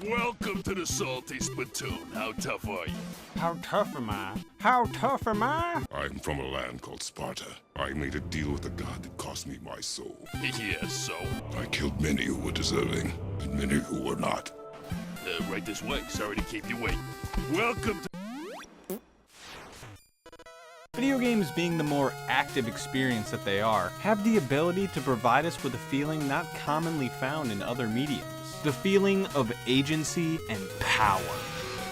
Welcome to the Salty Spittoon. How tough are you? How tough am I? How tough am I? I'm from a land called Sparta. I made a deal with a god that cost me my soul. Yeah, so? I killed many who were deserving, and many who were not. Right this way. Sorry to keep you waiting. Welcome to... Video games, being the more active experience that they are, have the ability to provide us with a feeling not commonly found in other mediums. The feeling of agency and power.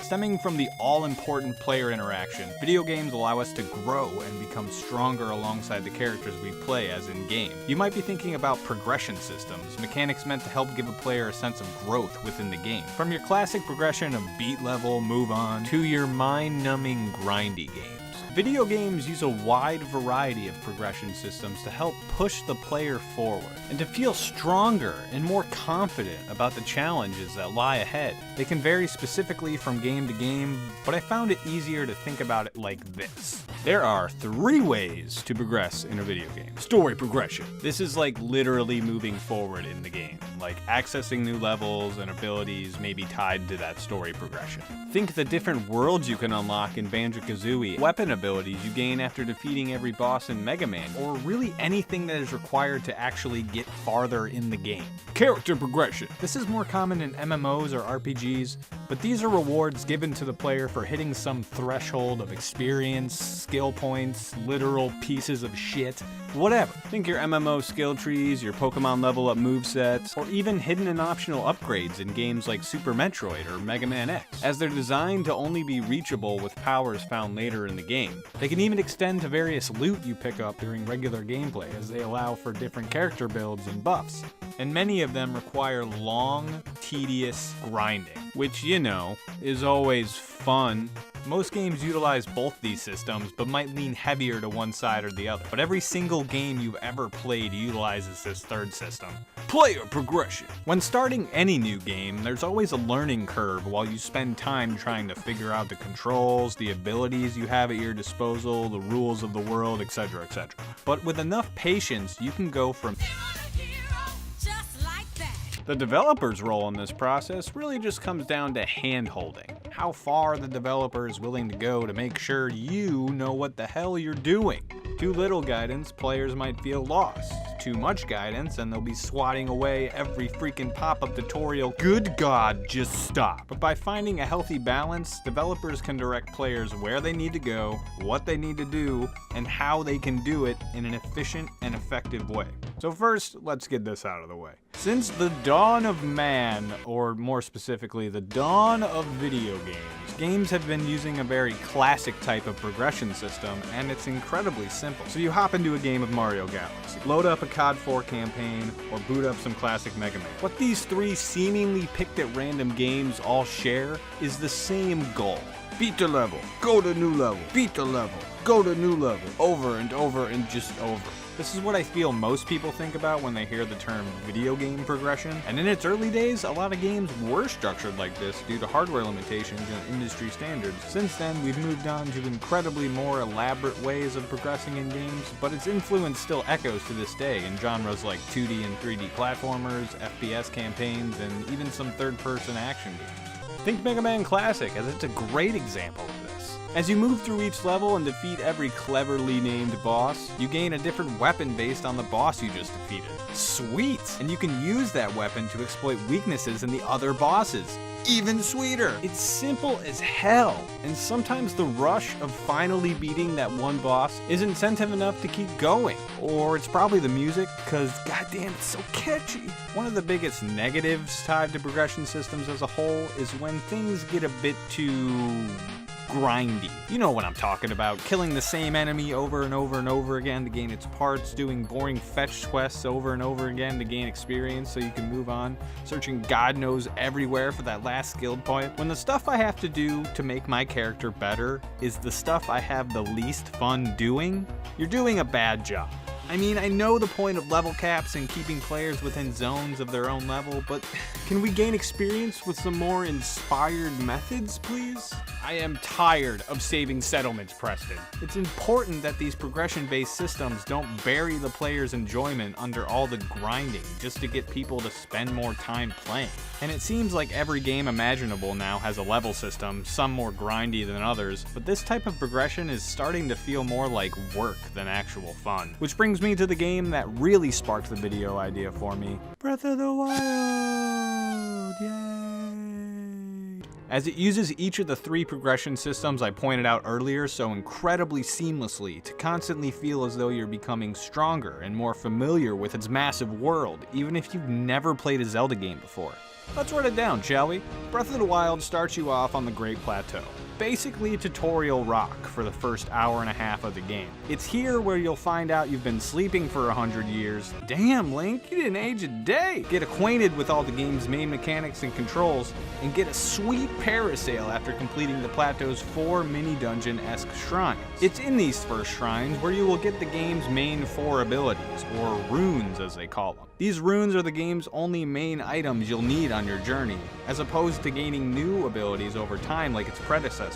Stemming from the all-important player interaction, video games allow us to grow and become stronger alongside the characters we play as in-game. You might be thinking about progression systems, mechanics meant to help give a player a sense of growth within the game. From your classic progression of beat level, move on, to your mind-numbing grindy games. Video games use a wide variety of progression systems to help push the player forward, and to feel stronger and more confident about the challenges that lie ahead. They can vary specifically from game to game, but I found it easier to think about it like this. There are 3 ways to progress in a video game. Story progression. This is like literally moving forward in the game, like accessing new levels and abilities may be tied to that story progression. Think the different worlds you can unlock in Banjo-Kazooie, weapon abilities you gain after defeating every boss in Mega Man, or really anything that is required to actually get farther in the game. Character progression. This is more common in MMOs or RPGs, but these are rewards given to the player for hitting some threshold of experience, skill points, literal pieces of shit, whatever. Think your MMO skill trees, your Pokemon level up movesets, or even hidden and optional upgrades in games like Super Metroid or Mega Man X, as they're designed to only be reachable with powers found later in the game. They can even extend to various loot you pick up during regular gameplay, as they allow for different character builds and buffs. And many of them require long, tedious grinding, which, you know, is always fun. Most games utilize both these systems, but might lean heavier to one side or the other. But every single game you've ever played utilizes this third system. Player progression. When starting any new game, there's always a learning curve while you spend time trying to figure out the controls, the abilities you have at your disposal, the rules of the world, etc., etc. But with enough patience, you can go from the developer's role in this process really just comes down to hand-holding. How far the developer is willing to go to make sure you know what the hell you're doing. Too little guidance, players might feel lost. Too much guidance, and they'll be swatting away every freaking pop-up tutorial. Good God, just stop. But by finding a healthy balance, developers can direct players where they need to go, what they need to do, and how they can do it in an efficient and effective way. So first, let's get this out of the way. Since the dawn of man, or more specifically, the dawn of video games, games have been using a very classic type of progression system, and it's incredibly simple. So you hop into a game of Mario Galaxy, load up a COD 4 campaign, or boot up some classic Mega Man. What these 3 seemingly picked at random games all share is the same goal. Beat the level, go to new level, beat the level, go to new level, over and over and just over. This is what I feel most people think about when they hear the term video game progression, and in its early days, a lot of games were structured like this due to hardware limitations and industry standards. Since then, we've moved on to incredibly more elaborate ways of progressing in games, but its influence still echoes to this day in genres like 2D and 3D platformers, FPS campaigns, and even some third-person action games. Think Mega Man Classic, as it's a great example of this. As you move through each level and defeat every cleverly named boss, you gain a different weapon based on the boss you just defeated. Sweet! And you can use that weapon to exploit weaknesses in the other bosses. Even sweeter! It's simple as hell, and sometimes the rush of finally beating that one boss is incentive enough to keep going. Or it's probably the music, because goddamn it's so catchy. One of the biggest negatives tied to progression systems as a whole is when things get a bit too grindy. You know what I'm talking about. Killing the same enemy over and over and over again to gain its parts, doing boring fetch quests over and over again to gain experience so you can move on, searching God knows everywhere for that last skill point. When the stuff I have to do to make my character better is the stuff I have the least fun doing, you're doing a bad job. I mean, I know the point of level caps and keeping players within zones of their own level, but can we gain experience with some more inspired methods, please? I am tired of saving settlements, Preston. It's important that these progression-based systems don't bury the player's enjoyment under all the grinding just to get people to spend more time playing. And it seems like every game imaginable now has a level system, some more grindy than others, but this type of progression is starting to feel more like work than actual fun. Which brings me to the game that really sparked the video idea for me, Breath of the Wild! Yay! As it uses each of the 3 progression systems I pointed out earlier so incredibly seamlessly to constantly feel as though you're becoming stronger and more familiar with its massive world, even if you've never played a Zelda game before. Let's run it down, shall we? Breath of the Wild starts you off on the Great Plateau. Basically a tutorial rock for the first hour and a half of the game. It's here where you'll find out you've been sleeping for 100 years. Damn, Link, you didn't age a day! Get acquainted with all the game's main mechanics and controls, and get a sweet parasail after completing the plateau's 4 mini-dungeon-esque shrines. It's in these first shrines where you will get the game's main 4 abilities, or runes as they call them. These runes are the game's only main items you'll need on your journey, as opposed to gaining new abilities over time like its predecessors.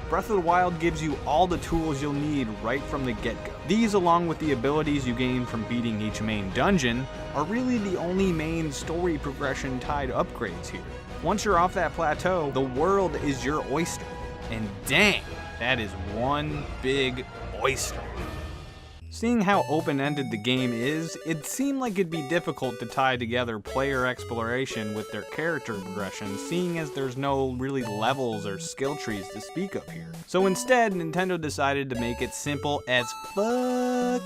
Breath of the Wild gives you all the tools you'll need right from the get-go. These, along with the abilities you gain from beating each main dungeon, are really the only main story progression tied upgrades here. Once you're off that plateau, the world is your oyster. And dang, that is one big oyster. Seeing how open-ended the game is, it seemed like it'd be difficult to tie together player exploration with their character progression, seeing as there's no really levels or skill trees to speak of here. So instead, Nintendo decided to make it simple as fuck,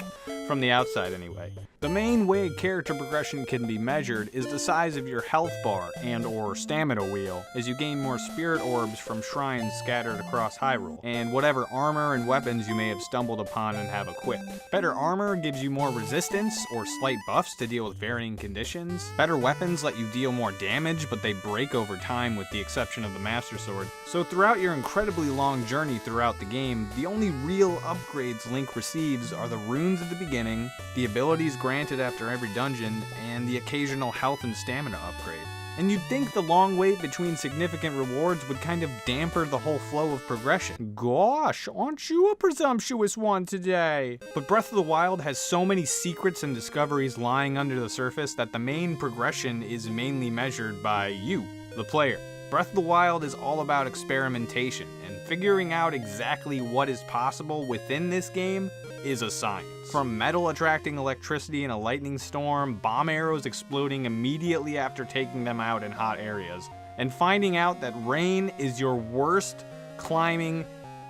from the outside anyway. The main way character progression can be measured is the size of your health bar and or stamina wheel, as you gain more spirit orbs from shrines scattered across Hyrule, and whatever armor and weapons you may have stumbled upon and have equipped. Better armor gives you more resistance or slight buffs to deal with varying conditions. Better weapons let you deal more damage, but they break over time with the exception of the Master Sword. So throughout your incredibly long journey throughout the game, the only real upgrades Link receives are the runes at the beginning, the abilities granted after every dungeon, and the occasional health and stamina upgrade. And you'd think the long wait between significant rewards would kind of damper the whole flow of progression. Gosh, aren't you a presumptuous one today? But Breath of the Wild has so many secrets and discoveries lying under the surface that the main progression is mainly measured by you, the player. Breath of the Wild is all about experimentation, and figuring out exactly what is possible within this game is a science. From metal attracting electricity in a lightning storm, bomb arrows exploding immediately after taking them out in hot areas, and finding out that rain is your worst climbing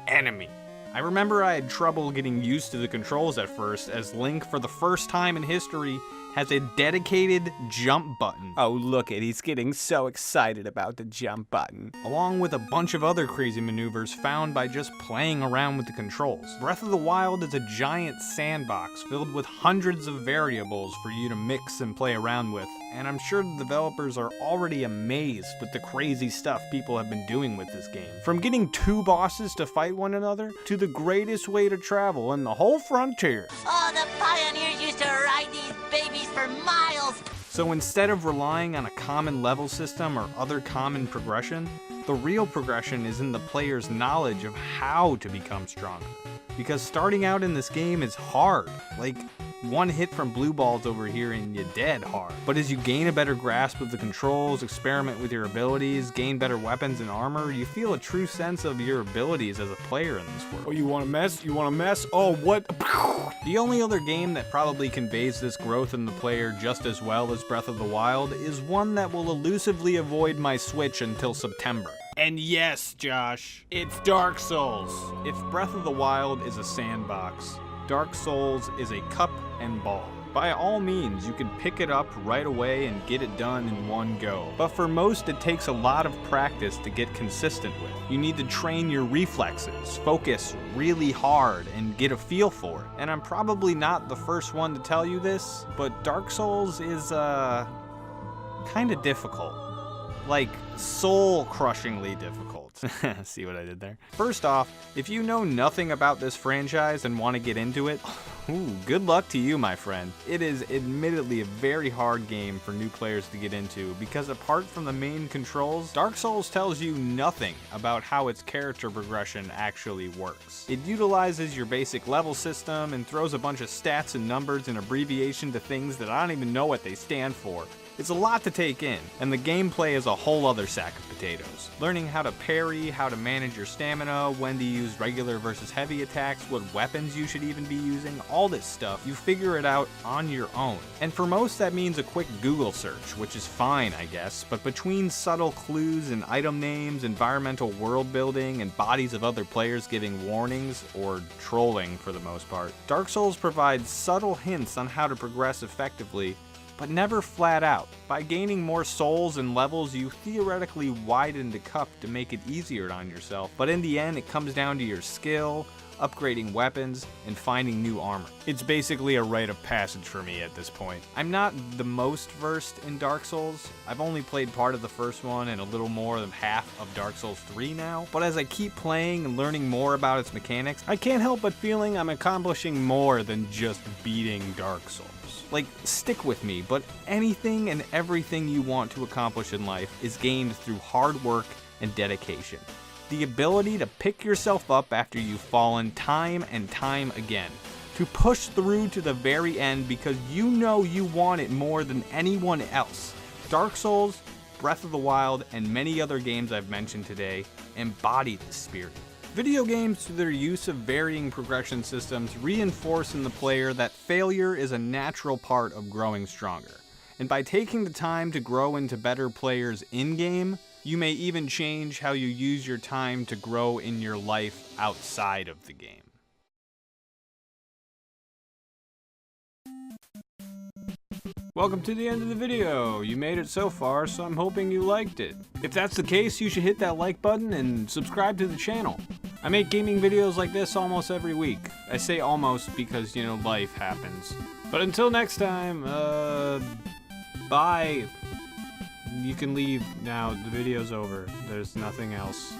enemy. I remember I had trouble getting used to the controls at first, as Link, for the first time in history, has a dedicated jump button. Oh, look it, he's getting so excited about the jump button. Along with a bunch of other crazy maneuvers found by just playing around with the controls. Breath of the Wild is a giant sandbox filled with hundreds of variables for you to mix and play around with, and I'm sure the developers are already amazed with the crazy stuff people have been doing with this game. From getting 2 bosses to fight one another, to the greatest way to travel in the whole frontier. Oh, the pioneers used to ride these babies for miles. So instead of relying on a common level system or other common progression, the real progression is in the player's knowledge of how to become stronger. Because starting out in this game is hard. Like, one hit from blue balls over here and you're dead hard. But as you gain a better grasp of the controls, experiment with your abilities, gain better weapons and armor, you feel a true sense of your abilities as a player in this world. Oh, you wanna mess? You wanna mess? Oh, what? The only other game that probably conveys this growth in the player just as well as Breath of the Wild is one that will elusively avoid my Switch until September. And yes, Josh, it's Dark Souls. If Breath of the Wild is a sandbox, Dark Souls is a cup and ball. By all means, you can pick it up right away and get it done in one go. But for most, it takes a lot of practice to get consistent with. You need to train your reflexes, focus really hard, and get a feel for it. And I'm probably not the first one to tell you this, but Dark Souls is, kinda difficult. like soul-crushingly difficult. See what I did there? First off, if you know nothing about this franchise and want to get into it, good luck to you, my friend. It is admittedly a very hard game for new players to get into because apart from the main controls, Dark Souls tells you nothing about how its character progression actually works. It utilizes your basic level system and throws a bunch of stats and numbers and abbreviation to things that I don't even know what they stand for. It's a lot to take in, and the gameplay is a whole other sack of potatoes. Learning how to parry, how to manage your stamina, when to use regular versus heavy attacks, what weapons you should even be using, all this stuff, you figure it out on your own. And for most that means a quick Google search, which is fine I guess, but between subtle clues and item names, environmental world building, and bodies of other players giving warnings, or trolling for the most part, Dark Souls provides subtle hints on how to progress effectively, but never flat out. By gaining more souls and levels, you theoretically widen the cup to make it easier on yourself, but in the end it comes down to your skill, upgrading weapons, and finding new armor. It's basically a rite of passage for me at this point. I'm not the most versed in Dark Souls. I've only played part of the first one and a little more than half of Dark Souls 3 now, but as I keep playing and learning more about its mechanics, I can't help but feeling I'm accomplishing more than just beating Dark Souls. Like, stick with me, but anything and everything you want to accomplish in life is gained through hard work and dedication. The ability to pick yourself up after you've fallen time and time again. To push through to the very end because you know you want it more than anyone else. Dark Souls, Breath of the Wild, and many other games I've mentioned today embody this spirit. Video games, through their use of varying progression systems, reinforce in the player that failure is a natural part of growing stronger. And by taking the time to grow into better players in-game, you may even change how you use your time to grow in your life outside of the game. Welcome to the end of the video. You made it so far, so I'm hoping you liked it. If that's the case, you should hit that like button and subscribe to the channel. I make gaming videos like this almost every week. I say almost because, you know, life happens. But until next time, bye. You can leave now. The video's over. There's nothing else.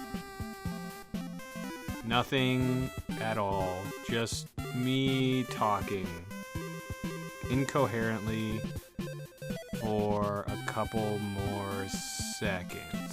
Nothing at all. Just me talking incoherently for a couple more seconds.